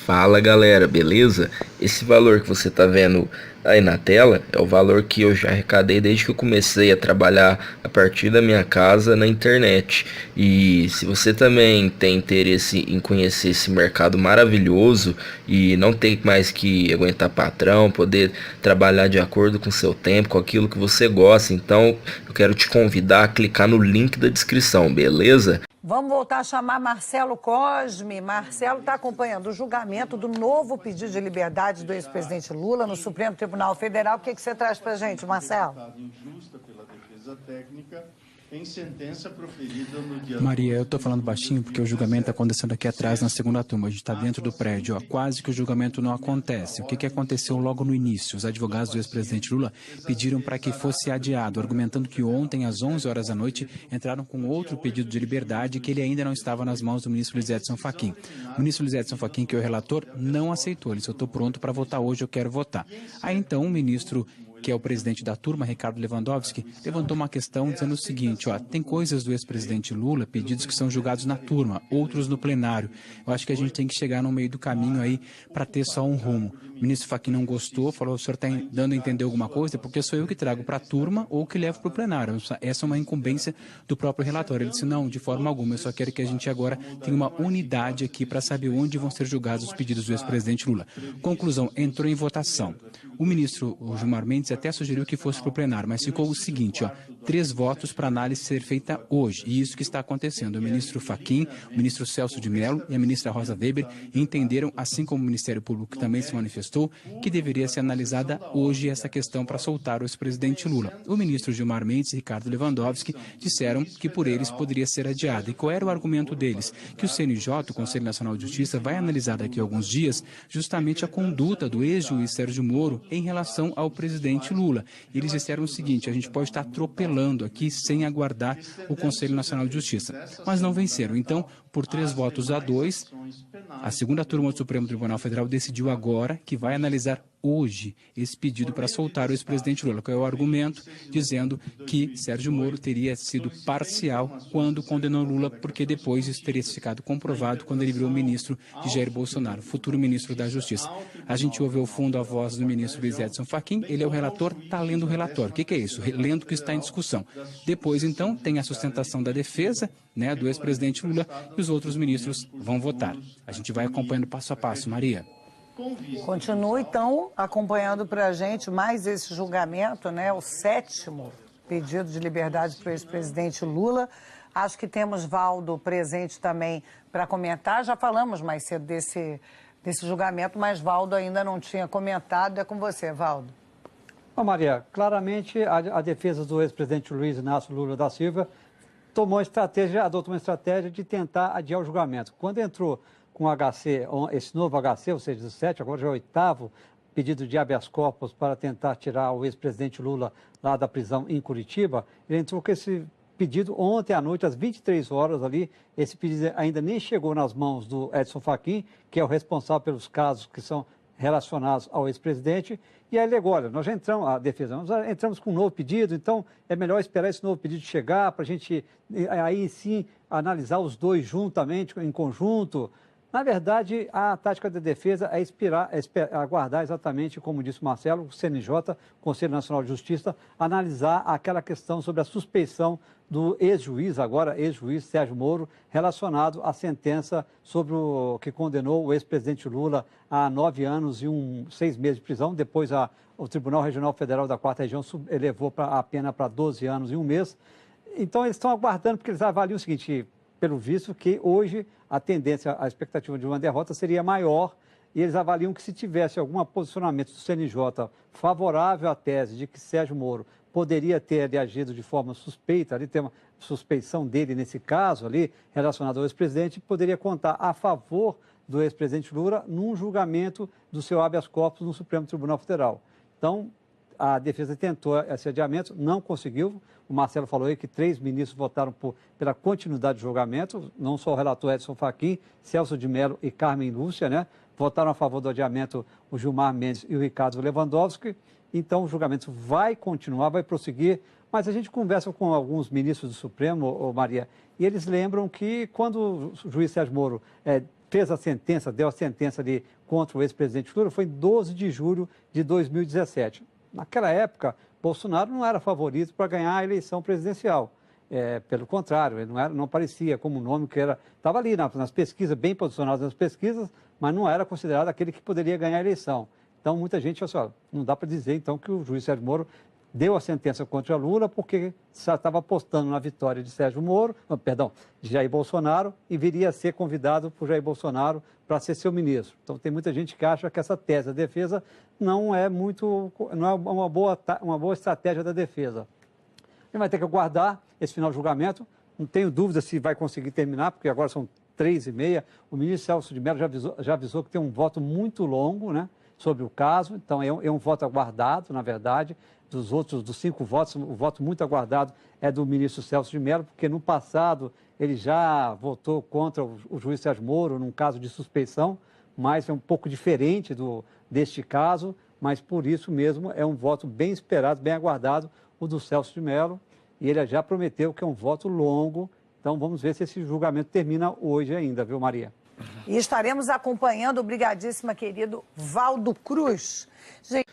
Fala galera, beleza? Esse valor que você tá vendo aí na tela é o valor que eu já arrecadei desde que eu comecei a trabalhar a partir da minha casa na internet. E se você também tem interesse em conhecer esse mercado maravilhoso e não tem mais que aguentar patrão, poder trabalhar de acordo com o seu tempo, com aquilo que você gosta, então eu quero te convidar a clicar no link da descrição, beleza? Vamos voltar a chamar Marcelo Cosme. Marcelo está acompanhando o julgamento do novo pedido de liberdade do ex-presidente Lula no Supremo Tribunal Federal. O que você traz para a gente, Marcelo? Injusta pela defesa técnica em sentença proferida no dia... Maria, eu estou falando baixinho porque o julgamento está acontecendo aqui atrás na segunda turma. A gente está dentro do prédio, ó. Quase que o julgamento não acontece. O que aconteceu logo no início? Os advogados do ex-presidente Lula pediram para que fosse adiado, argumentando que ontem, às 11 horas da noite, entraram com outro pedido de liberdade que ele ainda não estava nas mãos do ministro Luiz Edson Fachin. O ministro Luiz Edson Fachin, que é o relator, não aceitou. Ele disse: eu estou pronto para votar hoje, eu quero votar. Aí então o ministro, que é o presidente da turma, Ricardo Lewandowski, levantou uma questão dizendo o seguinte: ó, tem coisas do ex-presidente Lula, pedidos que são julgados na turma, outros no plenário. Eu acho que a gente tem que chegar no meio do caminho aí para ter só um rumo. O ministro Fachin não gostou, falou: o senhor está dando a entender alguma coisa? Porque sou eu que trago para a turma ou que levo para o plenário. Essa é uma incumbência do próprio relatório. Ele disse: não, de forma alguma, eu só quero que a gente agora tenha uma unidade aqui para saber onde vão ser julgados os pedidos do ex-presidente Lula. Conclusão, entrou em votação. O ministro Gilmar Mendes até sugeriu que fosse para o plenário, mas ficou o seguinte, ó: 3 votos para análise ser feita hoje. E isso que está acontecendo. O ministro Fachin, o ministro Celso de Mello e a ministra Rosa Weber entenderam, assim como o Ministério Público que também se manifestou, que deveria ser analisada hoje essa questão para soltar o ex-presidente Lula. O ministro Gilmar Mendes e Ricardo Lewandowski disseram que por eles poderia ser adiado. E qual era o argumento deles? Que o CNJ, o Conselho Nacional de Justiça, vai analisar daqui a alguns dias justamente a conduta do ex-juiz Sérgio Moro em relação ao presidente Lula. Eles disseram o seguinte: a gente pode estar atropelando aqui sem aguardar o Conselho Nacional de Justiça. Mas não venceram. Então, por 3 votos a 2, a segunda turma do Supremo Tribunal Federal decidiu agora que vai analisar hoje esse pedido para soltar o ex-presidente Lula, que é o argumento dizendo que Sérgio Moro teria sido parcial quando condenou Lula, porque depois isso teria ficado comprovado quando ele virou ministro de Jair Bolsonaro, futuro ministro da Justiça. A gente ouve ao fundo a voz do ministro Luiz Edson Fachin, ele é o relator, está lendo o relatório. O que é isso? Lendo o que está em discussão. Depois, então, tem a sustentação da defesa, né, do ex-presidente Lula, e os outros ministros vão votar. A gente vai acompanhando passo a passo, Maria. Continue, então, acompanhando para a gente mais esse julgamento, né? O 7º pedido de liberdade para o ex-presidente Lula. Acho que temos Valdo presente também para comentar. Já falamos mais cedo desse julgamento, mas Valdo ainda não tinha comentado. É com você, Valdo. Bom, Maria, claramente a defesa do ex-presidente Luiz Inácio Lula da Silva adotou uma estratégia de tentar adiar o julgamento. Quando entrou com o HC, esse novo HC, ou seja, o 7, agora já é o 8º pedido de habeas corpus para tentar tirar o ex-presidente Lula lá da prisão em Curitiba, ele entrou com esse pedido ontem à noite, às 23 horas ali. Esse pedido ainda nem chegou nas mãos do Edson Fachin, que é o responsável pelos casos que são relacionados ao ex-presidente, e aí ele alegou: olha, nós já entramos, a defesa, nós já entramos com um novo pedido, então é melhor esperar esse novo pedido chegar para a gente, aí sim, analisar os dois juntamente, em conjunto. Na verdade, a tática da defesa é aguardar exatamente, como disse o Marcelo, o CNJ, Conselho Nacional de Justiça, analisar aquela questão sobre a suspeição do ex-juiz, agora ex-juiz Sérgio Moro, relacionado à sentença sobre o que condenou o ex-presidente Lula a 9 anos e 6 meses de prisão. Depois o Tribunal Regional Federal da 4ª Região elevou a pena para 12 anos e 1 mês. Então, eles estão aguardando, porque eles avaliam o seguinte: pelo visto que hoje a tendência, a expectativa de uma derrota seria maior, e eles avaliam que se tivesse algum posicionamento do CNJ favorável à tese de que Sérgio Moro poderia ter agido de forma suspeita, ali ter uma suspeição dele nesse caso ali, relacionado ao ex-presidente, poderia contar a favor do ex-presidente Lula num julgamento do seu habeas corpus no Supremo Tribunal Federal. Então, a defesa tentou esse adiamento, não conseguiu. O Marcelo falou aí que 3 ministros votaram pela continuidade do julgamento, não só o relator Edson Fachin, Celso de Mello e Carmen Lúcia, né? Votaram a favor do adiamento o Gilmar Mendes e o Ricardo Lewandowski. Então, o julgamento vai continuar, vai prosseguir. Mas a gente conversa com alguns ministros do Supremo, Maria, e eles lembram que quando o juiz Sérgio Moro fez a sentença, deu a sentença ali contra o ex-presidente Lula foi em 12 de julho de 2017. Naquela época, Bolsonaro não era favorito para ganhar a eleição presidencial. Pelo contrário, ele não aparecia como um nome que estava ali nas pesquisas, bem posicionado nas pesquisas, mas não era considerado aquele que poderia ganhar a eleição. Então, muita gente falou assim, não dá para dizer então que o juiz Sérgio Moro deu a sentença contra Lula porque já estava apostando na vitória de de Jair Bolsonaro e viria a ser convidado por Jair Bolsonaro para ser seu ministro. Então tem muita gente que acha que essa tese da defesa não é uma boa estratégia da defesa. Ele vai ter que aguardar esse final de julgamento. Não tenho dúvida se vai conseguir terminar, porque agora são 3h30. O ministro Celso de Mello já avisou que tem um voto muito longo, né, sobre o caso. Então é um voto aguardado, na verdade. Dos 5 votos, o voto muito aguardado é do ministro Celso de Mello, porque no passado ele já votou contra o juiz Sérgio Moro num caso de suspeição, mas é um pouco diferente deste caso, mas por isso mesmo é um voto bem esperado, bem aguardado, o do Celso de Mello, e ele já prometeu que é um voto longo, então vamos ver se esse julgamento termina hoje ainda, viu, Maria? E estaremos acompanhando o brigadíssima querido Valdo Cruz.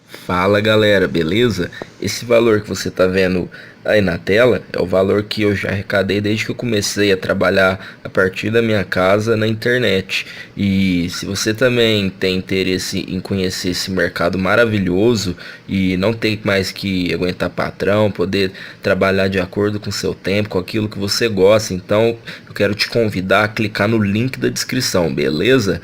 Fala galera, beleza? Esse valor que você tá vendo aí na tela é o valor que eu já arrecadei desde que eu comecei a trabalhar a partir da minha casa na internet. E se você também tem interesse em conhecer esse mercado maravilhoso e não tem mais que aguentar patrão, poder trabalhar de acordo com o seu tempo, com aquilo que você gosta, então eu quero te convidar a clicar no link da descrição, beleza?